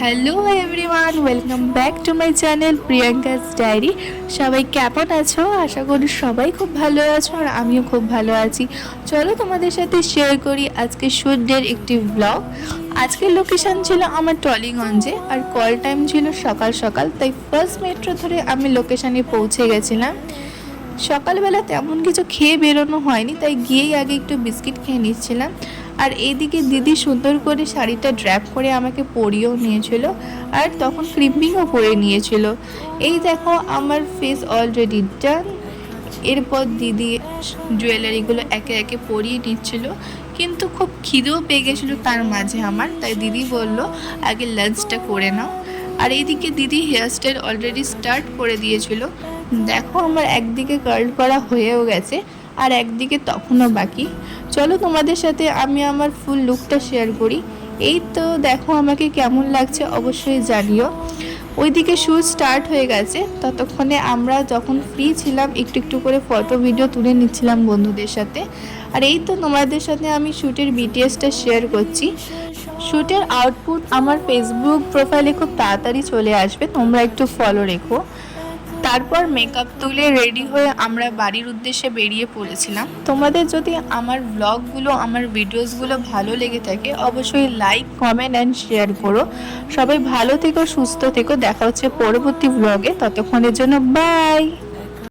Hello everyone, welcome back to my channel Priyanka's diary. সবাই কেমন আছো? আশা করি সবাই খুব ভালো আছো আর আমিও খুব ভালো আছি। চলো তোমাদের সাথে শেয়ার করি আজকে শুট ডের একটি ব্লগ। আজকের লোকেশন ছিল আমার টলিগঞ্জে আর কল টাইম ছিল সকাল সকাল, তাই ফার্স্ট মেট্রো ধরে আমি লোকেশনে পৌঁছে গেছিলাম। সকালবেলা তেমন কিছু খেয়ে বেরোনো হয়নি, তাই গিয়েই আগে একটু বিস্কিট খেয়ে নিচ্ছিলাম। আর এইদিকে দিদি সুন্দর করে শাড়িটা ড্র্যাপ করে আমাকে পরিয়েও নিয়েছিল আর তখন ক্রিম্পিংও করে নিয়েছিল। এই দেখো আমার ফেস অলরেডি ডান। এরপর দিদি জুয়েলারিগুলো একে একে পরিয়ে নিচ্ছিল, কিন্তু খুব খিদেও পেয়ে গেছিলো তার মাঝে আমার, তাই দিদি বলল আগে লাঞ্চটা করে নাও। আর এইদিকে দিদি হেয়ারস্টাইল অলরেডি স্টার্ট করে দিয়েছিল। দেখো আমার একদিকে কার্ল করা হয়েও গেছে আর একদিকে তখনও বাকি। চলো তোমাদের সাথে আমি আমার ফুল লুকটা শেয়ার করি। এই তো দেখো আমাকে কেমন লাগছে অবশ্যই জানিও। ওইদিকে শ্যুট স্টার্ট হয়ে গেছে, ততক্ষণে আমরা যখন ফ্রি ছিলাম একটু একটু করে ফটো ভিডিও তুলে নিচ্ছিলাম বন্ধুদের সাথে। আর এই তো তোমাদের সাথে আমি শ্যুটের বিটিএসটা শেয়ার করছি। শ্যুটের আউটপুট আমার ফেসবুক প্রোফাইলে খুব তাড়াতাড়ি চলে আসবে, তোমরা একটু ফলো রেখো। তারপর মেকআপ তুলে রেডি হয়ে আমরা বাড়ির উদ্দেশ্যে বেরিয়ে পড়েছিলাম। তোমাদের যদি আমার ব্লগগুলো, আমার ভিডিওসগুলো ভালো লেগে থাকে অবশ্যই লাইক, কমেন্ট অ্যান্ড শেয়ার করো। সবাই ভালো থেকো, সুস্থ থেকো। দেখা হচ্ছে পরবর্তী ব্লগে, ততক্ষণের জন্য বাই।